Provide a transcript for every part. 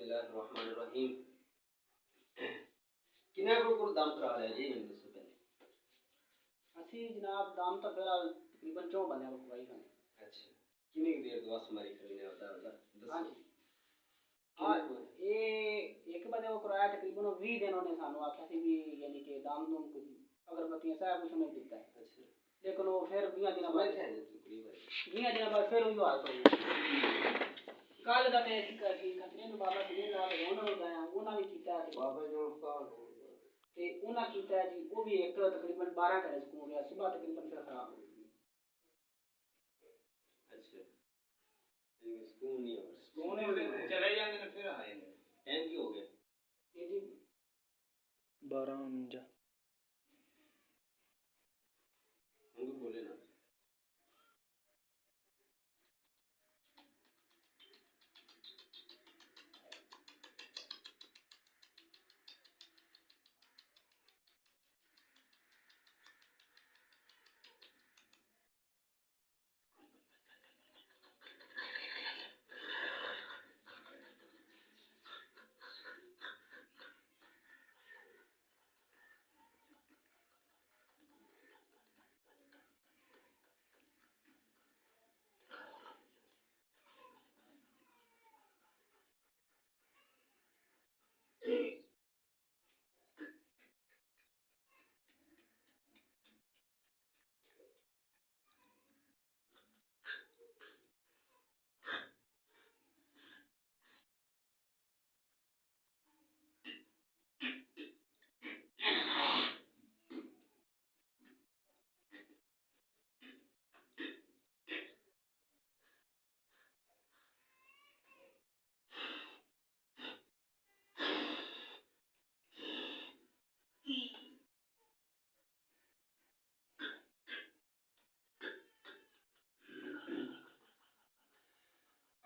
बिस्मिल्लाहिर्रहमानिर्रहीम। किन्ने को दाम करा लिया जी मैंने दसो पहले ਅਸੀਂ जनाब दाम तो फिर तकरीबन 4 बंदे को भाई खाने। अच्छा किन्नी देर दो हमारी खरीदने होता है दसो हां जी हां ये एक बंदे को कराया तकरीबन 20 दिन उन्होंने सानू आख्या सी भी यानी कि दाम दूम कुछ अगरबत्तियां सारा कुछ उन्हें दिता है। अच्छा लेकिन वो फिर 20 दिन बाद है तकरीबन 20 दिन बाद फिर वही हाल पई। कल दा ते ठीक खतने नु बाबा जी ने रोना हो गया उन्होंने भी कीता है बाबा जो का ते उन्होंने कीता है जी वो भी एक तकरीबन 12 घंटे सुकून गया सुबह तकरीबन फिर खराब हो गई। अच्छा ये सुकून नहीं हो सुकून है चले जाते हैं फिर आए टाइम की हो गया ये जी 12:49 हम बोले ना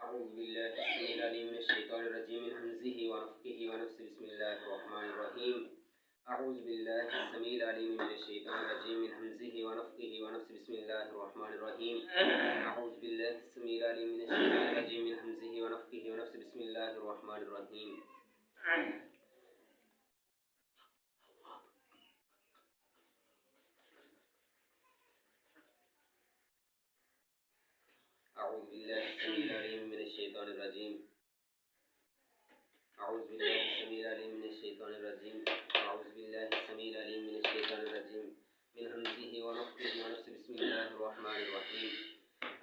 أعوذ بالله السميع العليم من الشيطان الرجيم من همزه ونفخه ونفسه بسم الله الرحمن الرحيم أعوذ بالله السميع العليم من الشيطان الرجيم من همزه ونفخه ونفسه بسم الله الرحمن الرحيم أعوذ بالله السميع العليم من الشيطان الرجيم من همزه ونفخه ونفسه بسم الله الرحمن الرحيم أعوذ بالله السميع العليم من الشيطان الرجيم أعوذ بالله السميع العليم من الشيطان الرجيم أعوذ بالله السميع العليم من الشيطان الرجيم من همزه ونفخه ونفسه بسم الله الرحمن الرحيم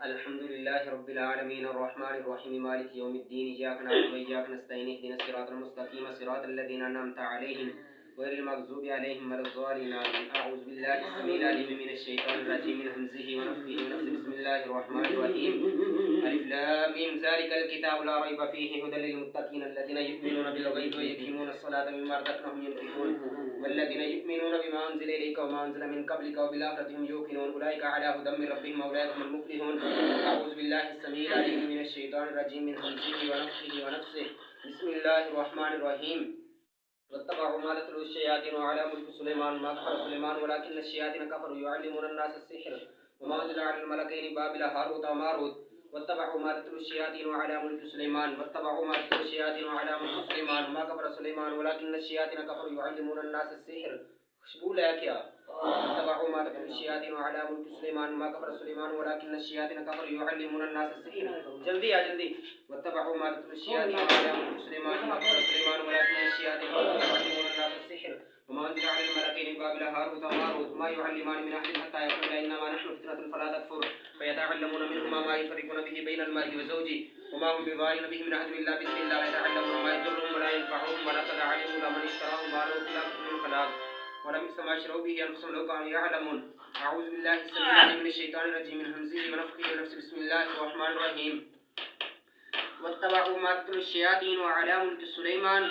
الحمد لله رب العالمين الرحمن الرحيم مالك يوم الدين إياك نعبد وإياك نستعين اهدنا الصراط المستقيم صراط الذين أنعمت عليهم غير المغضوب عليهم ولا الضالين أعوذ بالله السميع العليم من الشيطان الرجيم من همزه ونفخه ونفسه بسم الله الرحمن الرحيم ألف لام ميم ذلك الكتاب لا ريب فيه هدى للمتقين الذين يؤمنون بالغيب ويقيمون الصلاة مما رزقناهم ينفقون والذين يؤمنون بما أنزل إليك وما أنزل من قبلك وبالآخرة هم يوقنون أولئك على هدى من ربهم وأولئك هم المفلحون أعوذ بالله السميع العليم من الشيطان الرجيم من همزه ونفخه ونفسه بسم الله الرحمن الرحيم واتبعوا ما تتلو الشياطين على ملك سليمان ما كفر سليمان ولكن الشياطين كفروا يعلمون الناس السحر وما أنزل على الملكين بابل هاروت وماروت واتبعوا ما تتلو الشياطين على ملك سليمان واتبعوا ما تتلو الشياطين على ملك سليمان ما كفر سليمان ولكن الشياطين كفروا يعلمون الناس السحر خشبوا لك يا واتبعوا ما تتلو الشياطين على ملك سليمان ما كفر سليمان ولكن الشياطين كفروا يعلمون الناس السحر جلدي يا جلدي واتبعوا ما تتلو الشياطين على ملك سليمان ما كفر سليمان ولكن الشياطين كفروا يعلمون الناس السحر وما أنزل على الملكين بابل هاروت وماروت ما يعلمان من أحد حتى يقولا إنما نحن فتنة فلا تكفر فيتعلمون منهما ما يفرقون به بين المرء وزوجه وما هم بضارين به من أحد إلا بإذن الله يتعلمون ما يضرهم ولا ينفعهم ولقد علموا لمن اشتراه ما له في الآخرة من خلاق ولبئس ما شروا به أنفسهم لو كانوا يعلمون أعوذ بالله السميع العليم من الشيطان الرجيم من همزه ونفخه ونفسه بسم الله الرحمن الرحيم واتبعوا ما تتلو الشياطين على ملك سليمان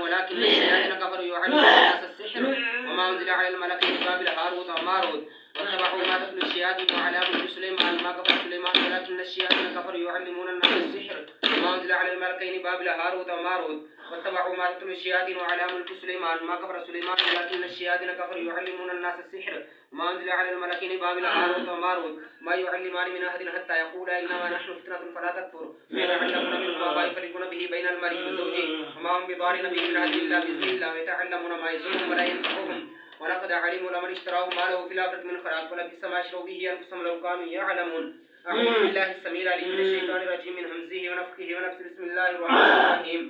ولكن الشياطين كفروا يعلمون الناس السحر وما أنزل على الملكين بابل هاروت وماروت واتبعوا ما تتلو الشياطين على ملك سليمان ما كفر سليمان ولكن الشياطين كفروا يعلمون الناس السحر وما أنزل على الملكين بابل هاروت وماروت واتبعوا ما تتلو الشياطين على ملك سليمان ما كفر سليمان ولكن الشياطين كفروا يعلمون الناس السحر وما أنزل على الملكين بابل هاروت وماروت ما يعلمان من أحد حتى يقولا إنما نحن فتنة فلا تكفر فيتعلمون منهما ما يفرقون به به بين المرء وزوجه وما هم بضارين به من أحد إلا بإذن الله ويتعلمون ما يضرهم ولا ينفعهم ولقد علموا لمن اشتراه ما له في الآخرة من خلاق ولبئس ما شروا به أنفسهم لو كانوا يعلمون. أعوذ بالله السميع العليم من الشيطان الرجيم من همزه ونفخه ونفسه. بسم الله الرحمن الرحيم.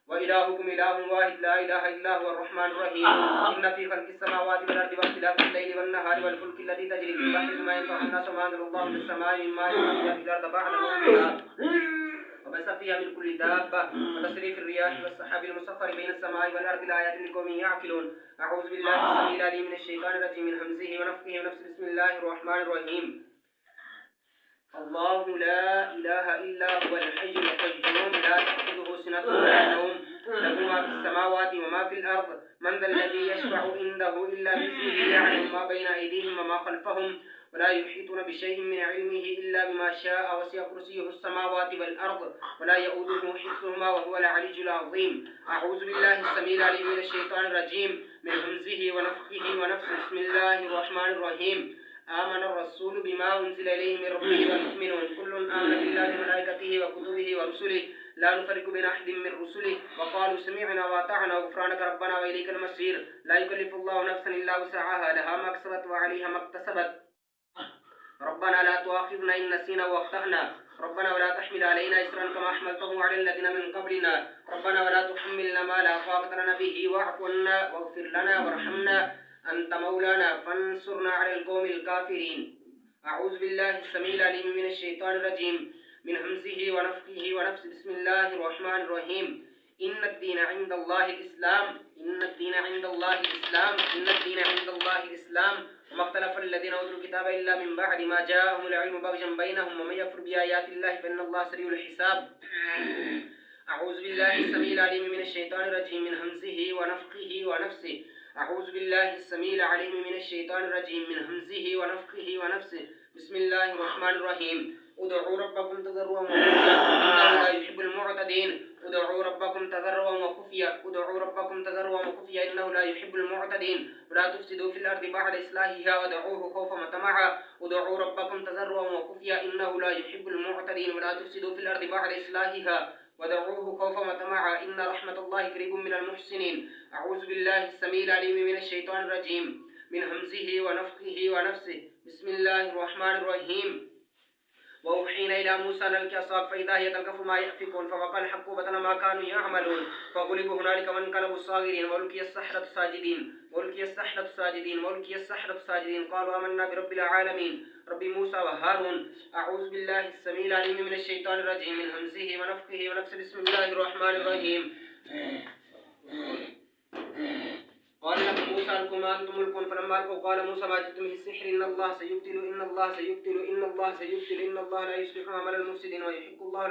وإلهكم إله واحد لا إله إلا هو الرحمن الرحيم. إن في خلق السماوات والأرض واختلاف الليل والنهار والفلك التي تجري في البحر بما ينفع الناس وما أنزل الله من السماء من ماء فأحيا به الأرض بعد موتها وبث فيها من كل دابة وتصريف الرياح والسحاب المسخر بين السماء والأرض لآيات لقوم يعقلون. أعوذ بالله السميع العليم من الشيطان الرجيم من همزه ونفخه ونفسه. بسم الله الرحمن الرحيم. الله لا إله إلا هو الحي القيوم لا تأخذه سنة ولا نوم له ما في السماوات وما في الأرض من ذا الذي يشفع عنده إلا بإذنه يعلم ما بين أيديهم وما خلفهم ولا يحيطون بشيء من علمه إلا بما شاء وسع كرسيه السماوات والأرض ولا يؤوده حفظهما وهو العلي العظيم. أعوذ بالله السميع العليم من الشيطان الرجيم من همزه ونفخه ونفسه. بسم الله الرحمن الرحيم. آمن الرسول بما أنزل إليه من ربه والمؤمنون كل آمن بالله وملائكته وكتبه ورسله لا نفرق بين أحد من رسله وقالوا سمعنا وأطعنا غفرانك ربنا وإليك المصير. لا يكلف الله نفسا إلا وسعها لها ما كسبت وعليها ما اكتسبت. ربنا لا تؤاخذنا إن نسينا وأخطأنا ربنا ولا تحمل علينا إصرا كما حملته على الذين من قبلنا ربنا ولا تحملنا ما لا طاقة لنا به واعف عنا واغفر لنا وارحمنا أنت مولانا فانصرنا على القوم الكافرين. أعوذ بالله السميع العليم من الشيطان الرجيم من همزه ونفخه ونفسه. بسم الله الرحمن الرحيم. إن الدين عند الله الإسلام إن الدين عند الله الإسلام إن الدين عند الله الإسلام وما اختلف الذين أوتوا الكتاب إلا من بعد ما جاءهم العلم بغيا بينهم ومن يكفر بآيات الله فإن الله سريع الحساب. أعوذ بالله السميع العليم من الشيطان الرجيم من همزه ونفخه ونفسه. أعوذ بالله السميع العليم من الشيطان الرجيم من همزه ونفخه ونفسه. بسم الله الرحمن الرحيم. ادعوا ربكم تضرعا وخفيا إنه لا يحب المعتدين. ادعوا ربكم تضرعا وخفيا ادعوا ربكم تضرعا وخفيا إنه لا يحب المعتدين. ولا تفسدوا في الأرض بعد إصلاحها ودعوه خوفا وطمعا. ادعوا ربكم تضرعا وخفيا إنه لا يحب المعتدين. ولا تفسدوا في الأرض بعد إصلاحها ودعوه خوفا وطمعا إن رحمة الله قريب من المحسنين. أعوذ بالله السميع العليم من الشيطان الرجيم من همزه ونفخه ونفسه. بسم الله الرحمن الرحيم. وأوحينا إلى موسى أن ألق عصاك فإذا هي تلقف ما يأفكون فوقع الحق وبطل ما كانوا يعملون فغلبوا هنالك وانقلبوا صاغرين وألقي السحرة ساجدين قالوا آمنا برب العالمين رب موسى وهارون. أعوذ بالله السميع العليم من الشيطان الرجيم من همزه ونفخه ونفسه. بسم الله الرحمن الرحيم. قال لهم موسى ألقوا ما أنتم ملقون فلما ألقوا قال موسى ما جئتم به السحر إن الله سيبطل إن الله لا يصلح عمل المفسدين ويحق الله